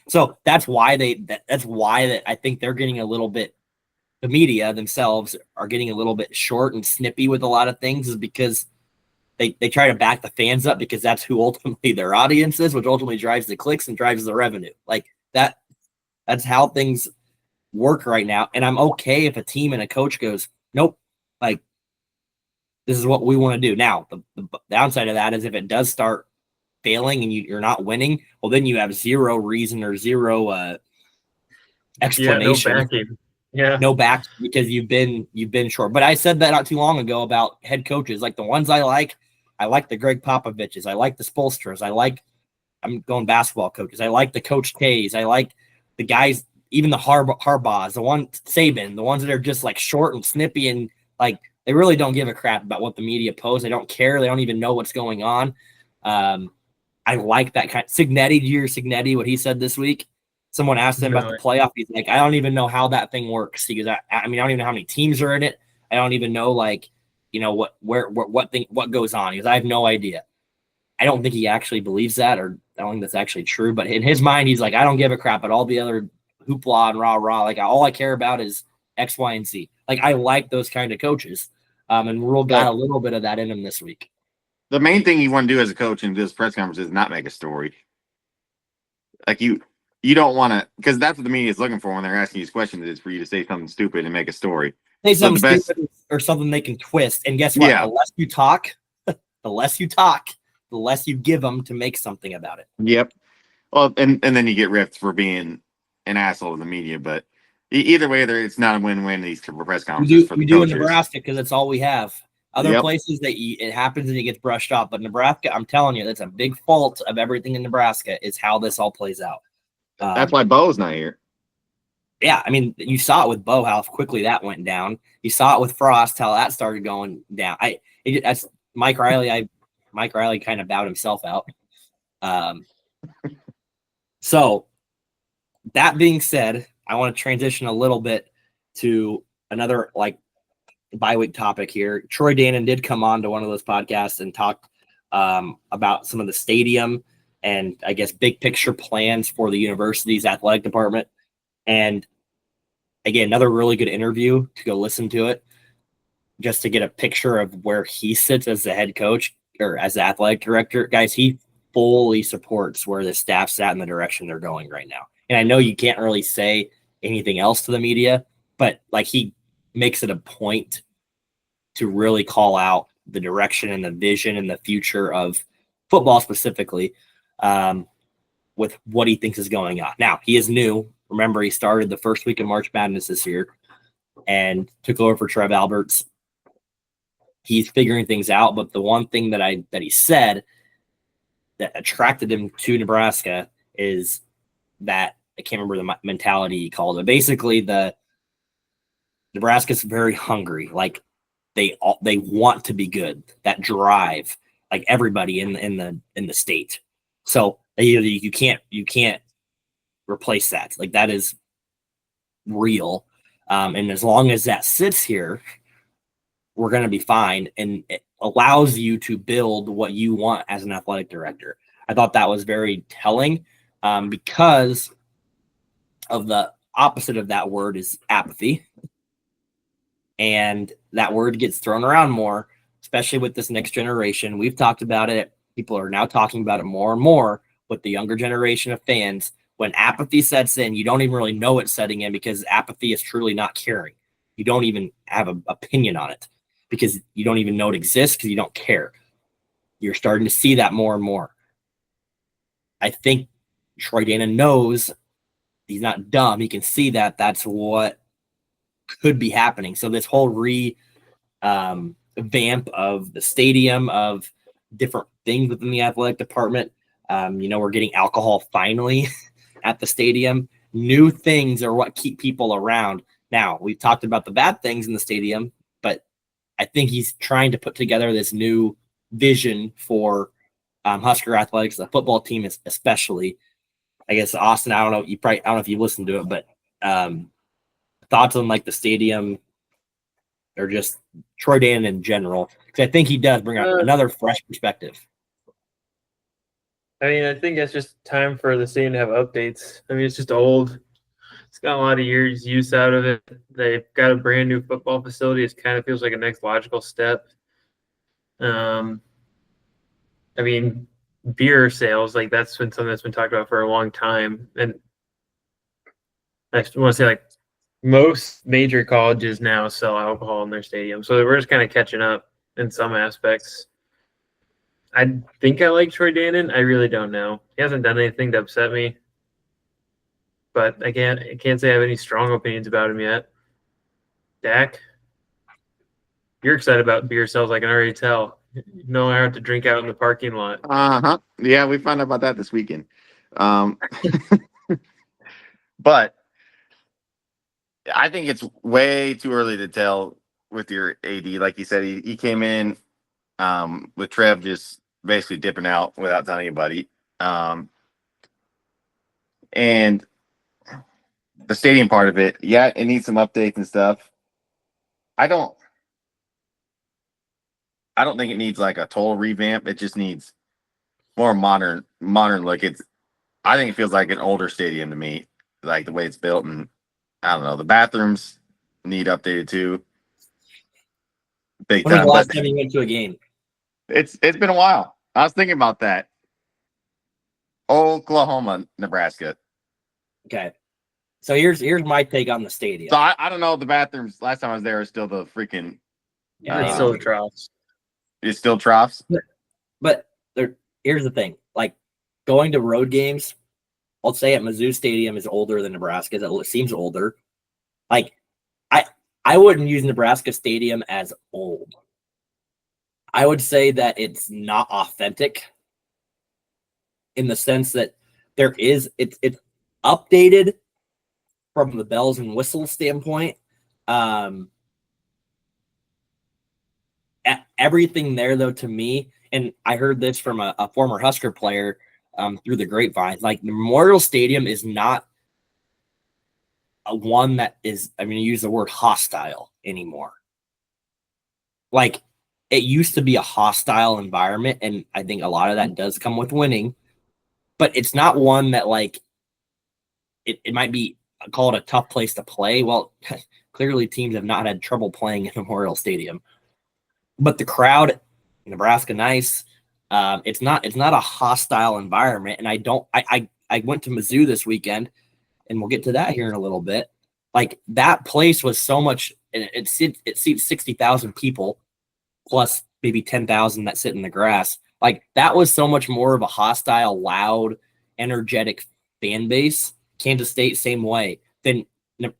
so that's why I think they're getting a little bit. The media themselves are getting a little bit short and snippy with a lot of things, is because they try to back the fans up, because that's who ultimately their audience is, which ultimately drives the clicks and drives the revenue. Like, that's how things work right now. And I'm okay if a team and a coach goes, nope. Like, this is what we want to do. Now, the downside of that is if it does start failing and you're not winning, well, then you have zero reason or zero explanation. No backing. Yeah. No back because you've been short. But I said that not too long ago about head coaches. Like the ones I like the Greg Popoviches. I like the Spolstras. I'm going basketball coaches. I like the Coach K's. I like the guys, even the Harbaughs, the one Saban, the ones that are just like short and snippy and like they really don't give a crap about what the media posts. They don't care. They don't even know what's going on. I like that kind. Signetti, what he said this week. Someone asked him about the playoff. He's like, I don't even know how that thing works. He goes, I mean, I don't even know how many teams are in it. I don't even know, like, you know, what goes on. He goes, I have no idea. I don't think he actually believes that, or I don't think that's actually true. But in his mind, he's like, I don't give a crap about all the other hoopla and rah. Like, all I care about is X, Y, and Z. Like, I like those kind of coaches. And Rule got a little bit of that in him this week. The main thing you want to do as a coach in this press conference is not make a story. Like you don't want to, because that's what the media is looking for when they're asking you these questions, is for you to say something stupid and make a story. Say something stupid or something they can twist. And guess what? Yeah. The less you talk, the less you give them to make something about it. Yep. Well, and then you get ripped for being an asshole to the media. But either way, it's not a win-win these press conferences for the we do in coaches. Nebraska because that's all we have. Other places that it happens and it gets brushed off, but Nebraska, I'm telling you, that's a big fault of everything in Nebraska is how this all plays out. That's why Bo's not here. Yeah, I mean, you saw it with Bo how quickly that went down. You saw it with Frost how that started going down. That's Mike Riley. Mike Riley kind of bowed himself out. So that being said, I want to transition a little bit to another bi-week topic here. Troy Danon did come on to one of those podcasts and talked about some of the stadium and I guess big picture plans for the university's athletic department. And again, another really good interview to go listen to it just to get a picture of where he sits as the head coach or as the athletic director. Guys, he fully supports where the staff's at and the direction they're going right now. And I know you can't really say anything else to the media, but he makes it a point to really call out the direction and the vision and the future of football specifically with what he thinks is going on. Now, he is new. Remember, he started the first week of March Madness this year and took over for Trev Alberts. He's figuring things out, but the one thing that he said that attracted him to Nebraska is that, I can't remember the mentality he called it. Basically, the Nebraska's very hungry. Like they want to be good. That drive, like everybody in the state. So you can't replace that. Like that is real. And as long as that sits here, we're going to be fine. And it allows you to build what you want as an athletic director. I thought that was very telling because of the opposite of that word is apathy. And that word gets thrown around more, especially with this next generation. We've talked about it. People are now talking about it more and more with the younger generation of fans. When apathy sets in, you don't even really know it's setting in because apathy is truly not caring. You don't even have an opinion on it because you don't even know it exists because you don't care. You're starting to see that more and more. I think Troy Danon knows he's not dumb. He can see that that's what could be happening. So this whole vamp of the stadium, of different things within the athletic department. We're getting alcohol finally at the stadium. New things are what keep people around. Now, we've talked about the bad things in the stadium, but I think he's trying to put together this new vision for Husker athletics, the football team especially. I guess, Austin, I don't know if you listened to it, but thoughts on the stadium or just Troy Danon in general, because I think he does bring out another fresh perspective. I mean, I think it's just time for the stadium to have updates. I mean, it's just old. It's got a lot of years use out of it. They've got a brand new football facility. It kind of feels like a next logical step. I mean, beer sales, that's been something that's been talked about for a long time. And I just want to say, most major colleges now sell alcohol in their stadium, so we're just kind of catching up in some aspects. I think I like Troy Danon. I really don't know. He hasn't done anything to upset me, but I can't say I have any strong opinions about him yet. Dak, you're excited about beer sales. I can already tell. You know, I have to drink out in the parking lot. Yeah, we found out about that this weekend. But I think it's way too early to tell with your AD. Like you said, he came in with Trev just basically dipping out without telling anybody. And the stadium part of it, yeah, it needs some updates and stuff. I don't think it needs like a total revamp. It just needs more modern look. I think it feels like an older stadium to me, like the way it's built, and I don't know. The bathrooms need updated too, big When was time. the last But time you went to a game? it's been a while. I was thinking about that. Oklahoma, Nebraska. Okay. So here's my take on the stadium. So I don't know. The bathrooms last time I was there is still the freaking. It's still the troughs. It's still troughs. But here's the thing: like going to road games, I'll say at Mizzou Stadium is older than Nebraska's. It seems older. Like I wouldn't use Nebraska Stadium as old. I would say that it's not authentic in the sense that it's updated from the bells and whistles standpoint. Everything there, though, to me, and I heard this from a former Husker player through the grapevine, like the Memorial Stadium is not one that is, I'm going to use the word hostile anymore. Like it used to be a hostile environment, and I think a lot of that does come with winning, but it's not one that like it might be called a tough place to play. Well, clearly teams have not had trouble playing in Memorial Stadium, but the crowd, Nebraska, nice. It's not a hostile environment, and I went to Mizzou this weekend, and we'll get to that here in a little bit. Like that place was so much, and it seats 60,000 people, plus maybe 10,000 that sit in the grass. Like that was so much more of a hostile, loud, energetic fan base. Kansas State, same way, than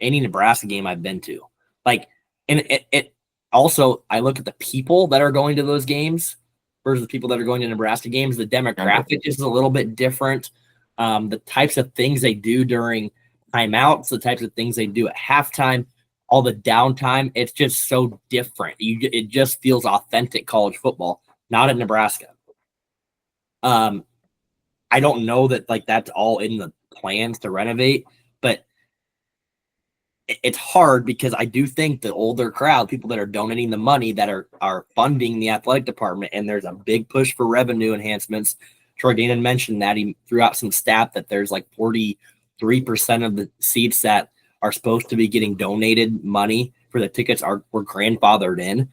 any Nebraska game I've been to. Like, and it also, I look at the people that are going to those games versus the people that are going to Nebraska games. The demographic is a little bit different. The types of things they do during timeouts, the types of things they do at halftime, all the downtime, it's just so different. It just feels authentic college football, not at Nebraska. I don't know that like that's all in the plans to renovate, but it's hard because I do think the older crowd, people that are donating the money, that are funding the athletic department, and there's a big push for revenue enhancements. Troy Danon mentioned that he threw out some stat that there's like 43% of the seats that are supposed to be getting donated money for the tickets were grandfathered in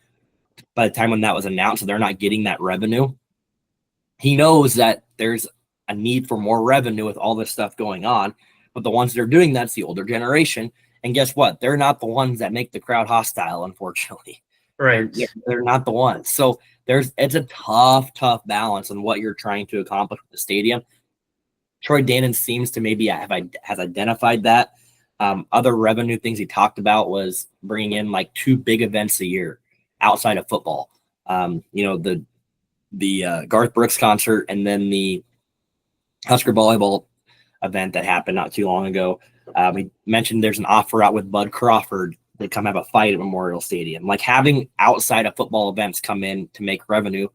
by the time when that was announced, so they're not getting that revenue. He knows that there's a need for more revenue with all this stuff going on, but the ones that are doing that's the older generation. And guess what? They're not the ones that make the crowd hostile, unfortunately. Right. They're not the ones. So it's a tough balance on what you're trying to accomplish with the stadium. Troy Danon seems to maybe has identified that. Other revenue things he talked about was bringing in like 2 big events a year outside of football. The Garth Brooks concert and then the Husker volleyball event that happened not too long ago. We mentioned there's an offer out with Bud Crawford to come have a fight at Memorial Stadium. Like having outside of football events come in to make revenue.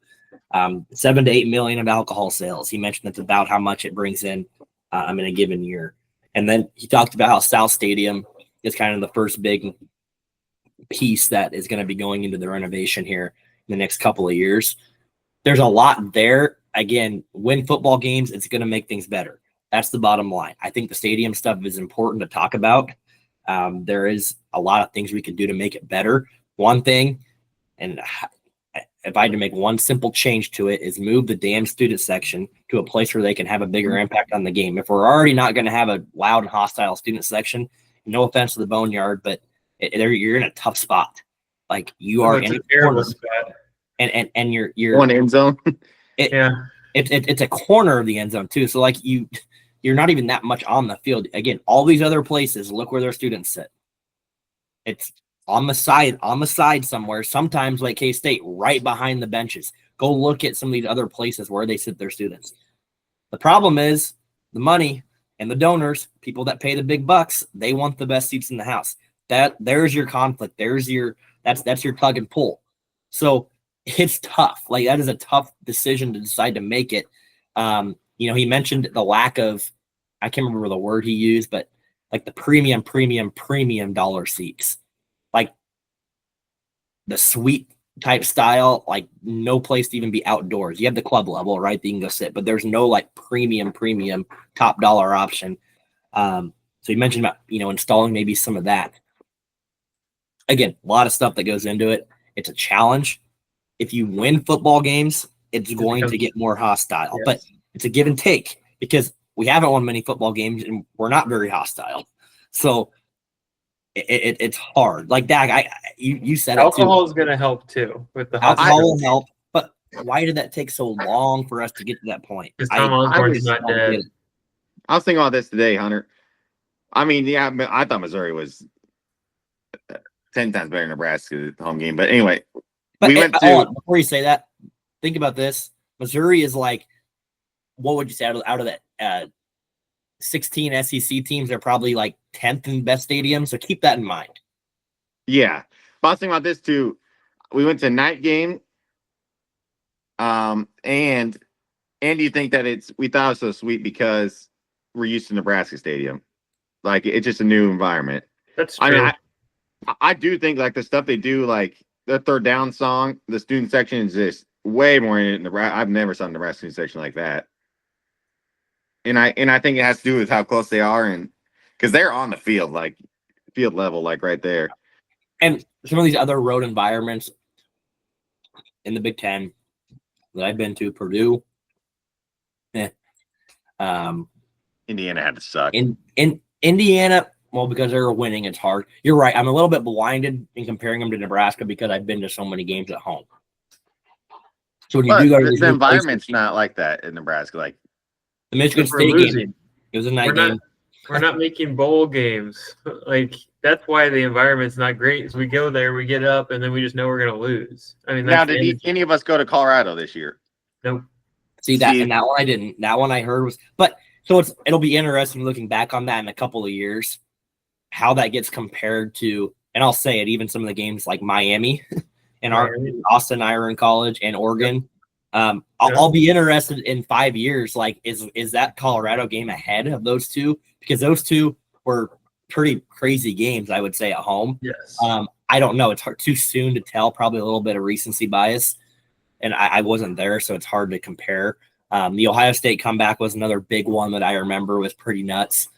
7 to 8 million of alcohol sales. He mentioned that's about how much it brings in in a given year. And then he talked about how South Stadium is kind of the first big piece that is going to be going into the renovation here in the next couple of years. There's a lot there. Again, win football games, it's going to make things better. That's the bottom line. I think the stadium stuff is important to talk about. There is a lot of things we could do to make it better. One thing, and if I had to make one simple change to it, is move the damn student section to a place where they can have a bigger impact on the game. If we're already not going to have a loud and hostile student section, no offense to the Boneyard, but you're in a tough spot. Like you are in a terrible corner, spot. and you're One end zone. It's a corner of the end zone too. So like you're not even that much on the field. Again, all these other places, look where their students sit. It's on the side somewhere. Sometimes like K-State, right behind the benches. Go look at some of these other places where they sit their students. The problem is the money and the donors, people that pay the big bucks, they want the best seats in the house. There's your conflict. That's your tug and pull. So it's tough. Like that is a tough decision to decide to make it. He mentioned the lack of, I can't remember the word he used, but like the premium dollar seats, like the suite type style, like no place to even be outdoors. You have the club level, right? That you can go sit, but there's no like premium top dollar option. So you mentioned about, installing maybe some of that. Again, a lot of stuff that goes into it. It's a challenge. If you win football games, it's going to get more hostile, yes. but it's a give and take because we haven't won many football games and we're not very hostile. So it's hard. Like Dak, you said alcohol is going to help too with the alcohol will help, but why did that take so long for us to get to that point? Because Tom Osborne's not dead. I was thinking about this today, Hunter. I mean, yeah, I thought Missouri was 10 times better than Nebraska at the home game. But anyway, we went to. Before you say that, think about this. Missouri is like, what would you say out of that 16 SEC teams? They're probably like 10th in best stadium. So keep that in mind. Yeah. But I was thinking about this too. We went to a night game. And do you think that we thought it was so sweet because we're used to Nebraska Stadium? Like, it's just a new environment. That's true. I mean, I do think like the stuff they do, like the third down song, the student section is just way more in it. Nebraska. I've never saw a Nebraska student section like that. And I think it has to do with how close they are, and because they're on the field, like field level, like right there. And some of these other road environments in the Big Ten that I've been to, Purdue, Indiana had to suck. In Indiana, well, because they're winning, it's hard. You're right. I'm a little bit blinded in comparing them to Nebraska because I've been to so many games at home. So when you do go to the environment's not like that in Nebraska. Like the Michigan State game, it was a night game. We're not making bowl games. Like that's why the environment's not great. Is we go there, we get up, and then we just know we're going to lose. I mean, now did any of us go to Colorado this year? Nope. And that one I didn't. That one I heard was, but so it'll be interesting looking back on that in a couple of years, how that gets compared to, and I'll say it, even some of the games like Miami and Austin, I were in college, and Oregon. Yep. I'll be interested in 5 years. Like, is that Colorado game ahead of those two? Because those two were pretty crazy games, I would say, at home. Yes. I don't know. It's too soon to tell. Probably a little bit of recency bias, and I wasn't there, so it's hard to compare. The Ohio State comeback was another big one that I remember was pretty nuts,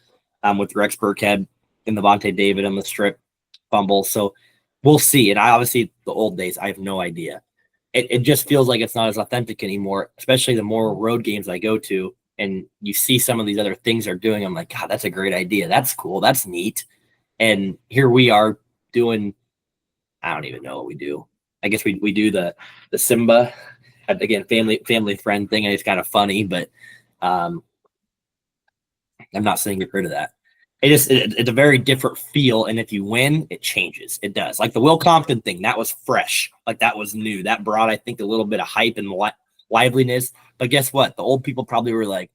with Rex Burkhead and Levante David on the strip fumble. So we'll see. And obviously the old days, I have no idea. It just feels like it's not as authentic anymore, especially the more road games I go to and you see some of these other things they're doing. I'm like, God, that's a great idea. That's cool. That's neat. And here we are doing, I don't even know what we do. I guess we do the Simba, again, family friend thing. And it's kind of funny, but I'm not saying get rid of that. It's a very different feel, and if you win, it changes. It does. Like the Will Compton thing, that was fresh. Like that was new. That brought, I think, a little bit of hype and liveliness. But guess what? The old people probably were like,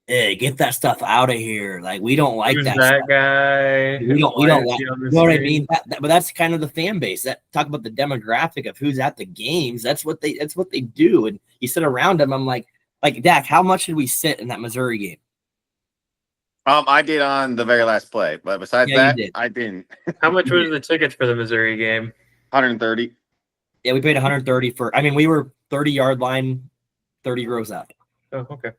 "Hey, get that stuff out of here! Like we don't like that stuff. Guy. We don't like." You know what I mean? But that's kind of the fan base. That talk about the demographic of who's at the games. That's what they do. And you sit around them. I'm like Dak, how much did we sit in that Missouri game? I did on the very last play, but besides that, I didn't. How much was the tickets for the Missouri game? 130. Yeah, we paid 130 for. I mean, we were 30-yard line, 30 rows up. Oh, okay.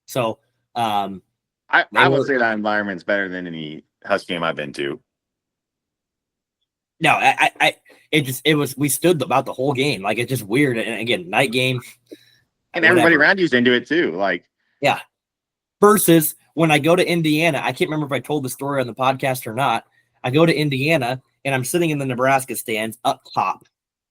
So, I would say that environment's better than any Husk game I've been to. No, we stood about the whole game. Like it's just weird. And again, night game, and everybody around you's into it too. Like, yeah. Versus when I go to Indiana, I can't remember if I told the story on the podcast or not. I go to Indiana and I'm sitting in the Nebraska stands up top,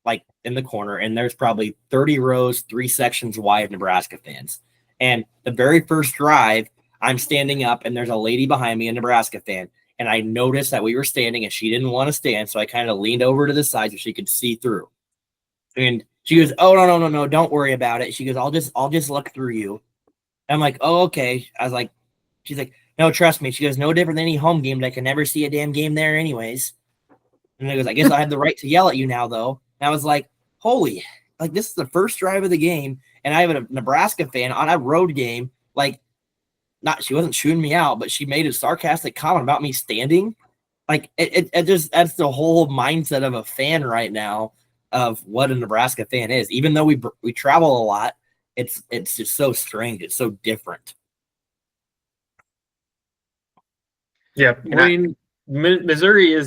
like in the corner, and there's probably 30 rows, 3 sections wide of Nebraska fans. And the very first drive, I'm standing up and there's a lady behind me, a Nebraska fan. And I noticed that we were standing and she didn't want to stand. So I kind of leaned over to the side so she could see through. And she goes, "Oh, no. Don't worry about it." She goes, I'll just look through you. I'm like, "Oh, okay." I was like, she's like, "No, trust me." She goes, "No different than any home game, but I can never see a damn game there anyways." And I goes, "I guess I have the right to yell at you now, though." And I was like, holy, like this is the first drive of the game. And I have a Nebraska fan on a road game. Like, she wasn't shooting me out, but she made a sarcastic comment about me standing. Like it just, that's the whole mindset of a fan right now of what a Nebraska fan is. Even though we travel a lot, it's just so strange. It's so different. Yeah, I mean, Missouri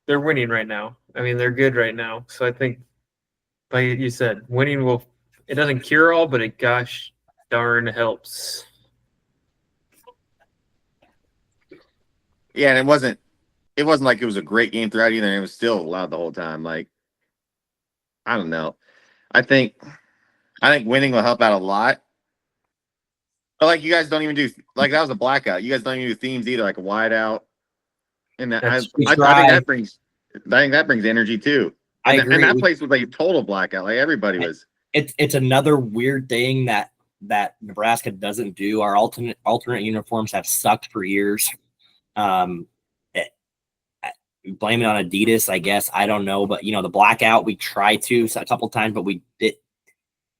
they're winning right now. I mean, they're good right now. So I think, like you said, winning it doesn't cure all, but it gosh darn helps. Yeah, and it wasn't like it was a great game throughout either. And it was still loud the whole time. Like, I don't know. I think winning will help out a lot. But like, you guys don't even do, like, that was a blackout. You guys don't even do themes either, like a wide out. And I think that brings energy too. I agree. And that place was like a total blackout. Like everybody was. It's another weird thing that Nebraska doesn't do. Our alternate uniforms have sucked for years. Blame it on Adidas, I guess. I don't know, but the blackout we tried to a couple times, but it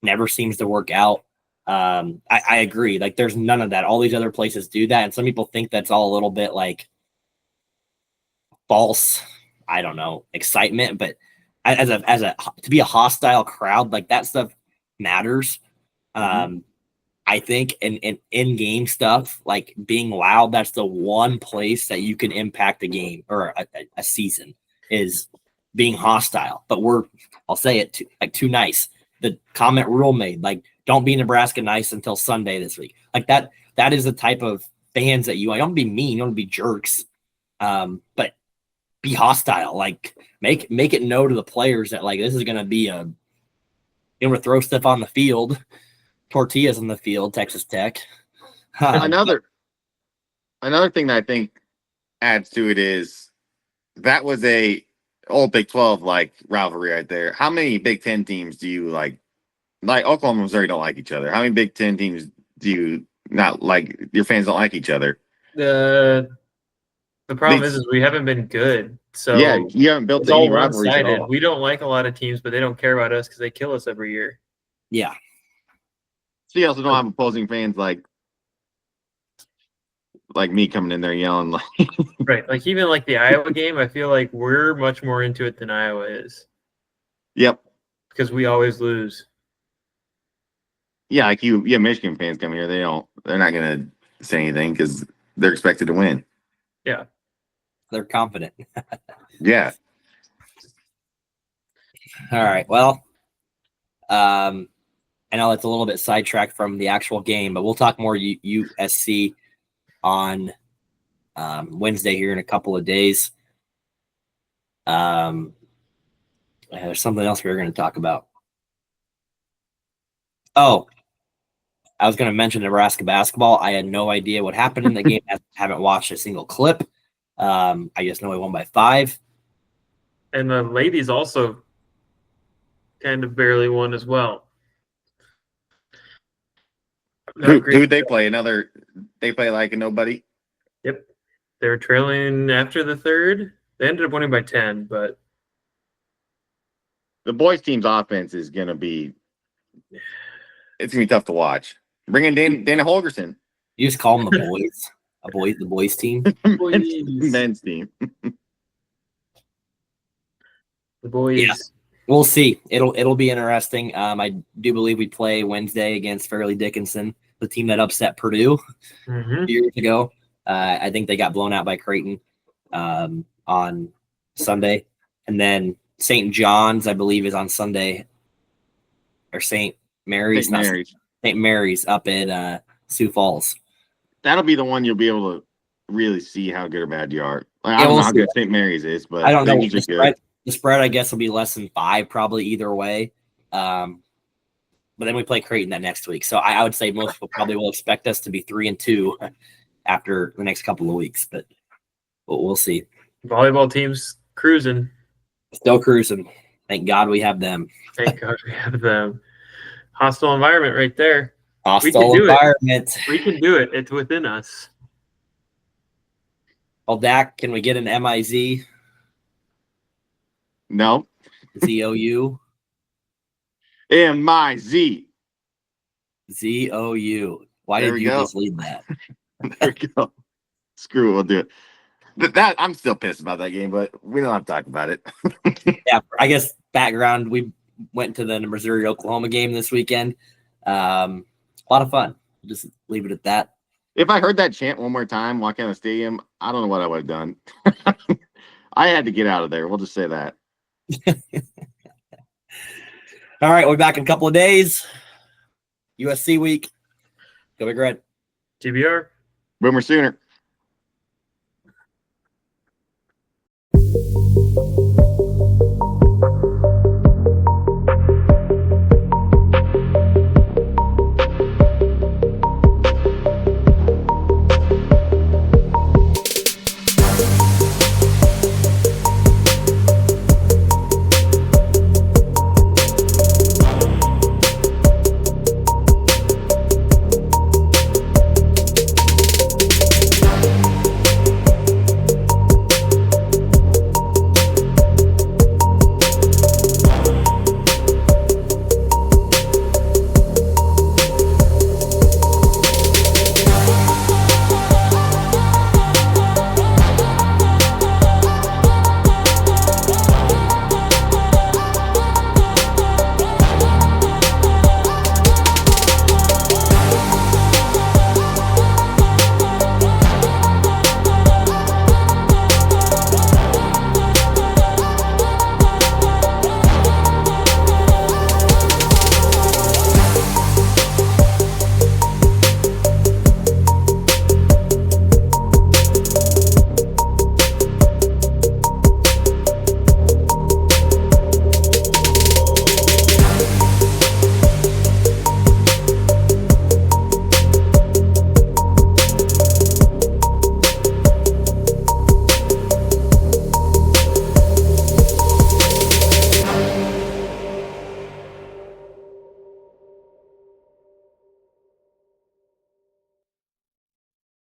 never seems to work out. I agree. Like there's none of that. All these other places do that, and some people think that's all a little bit like false. I don't know, excitement, but as a to be a hostile crowd, like that stuff matters. I think in game stuff, like being loud, that's the one place that you can impact a game or a season is being hostile. But I'll say it too nice. The comment rule made, like, don't be Nebraska nice until Sunday this week. Like that is the type of fans that you don't be mean, you don't be jerks. But be hostile. Like make it know to the players that like this is gonna be going to throw stuff on the field. Tortillas on the field, Texas Tech. Another thing that I think adds to it is that was a old Big 12 like rivalry right there. How many Big 10 teams do you like? Like Oklahoma and Missouri don't like each other. How many Big 10 teams do you not like? Your fans don't like each other. The problem is we haven't been good. So yeah, you haven't built any rivalries at all. We don't like a lot of teams, but they don't care about us because they kill us every year. Yeah. So you also don't have opposing fans like me coming in there yelling like right. Like even like the Iowa game, I feel like we're much more into it than Iowa is. Yep. Because we always lose. Yeah, like Michigan fans come here, they're not gonna say anything because they're expected to win. Yeah. They're confident. Yeah. All right. Well, I know it's a little bit sidetracked from the actual game, but we'll talk more USC on Wednesday here in a couple of days. There's something else we were going to talk about. Oh, I was going to mention Nebraska basketball. I had no idea what happened in the game. I haven't watched a single clip. I just know we won by 5. And the ladies also kind of barely won as well. Who'd they play? They play like a nobody? Yep. They were trailing after the third. They ended up winning by 10, but the boys' team's offense is going to be tough to watch. Bring in Dana Holgerson. You just call them the boys. The boys team. Men's team. The boys. Yeah. We'll see. It'll be interesting. I do believe we play Wednesday against Fairleigh Dickinson, the team that upset Purdue years ago. I think they got blown out by Creighton on Sunday, and then St. John's, I believe, is on Sunday, or St. Mary's. St. Mary's up in Sioux Falls. that'll be the one you'll be able to really see how good or bad you are. Like, I Yeah, don't we'll know how see good that. St. Mary's is, but I don't know. they're usually good. The spread, I guess, will be less than 5 probably either way. But then we play Creighton that next week. So I would say most people probably will expect us to be 3-2 after the next couple of weeks, but we'll see. Volleyball team's cruising. Still cruising. Thank God we have them. Thank God we have them. Hostile environment right there. Hostile do it. environment. We can do it. It's within us. Well, Dak, can we get an MIZ? No. ZOU? MIZ. ZOU. Why There did we you go. just lead that? There we go. Screw it. We'll do it. That I'm still pissed about that game, but we don't have to talk about it. Yeah, I guess background, we went to the Missouri-Oklahoma game this weekend. A lot of fun. Just leave it at that. If I heard that chant one more time walking out of the stadium, I don't know what I would have done. I had to get out of there. We'll just say that. All right, we'll be back in a couple of days. USC week. Go Big Red. GBR. Boomer Sooner.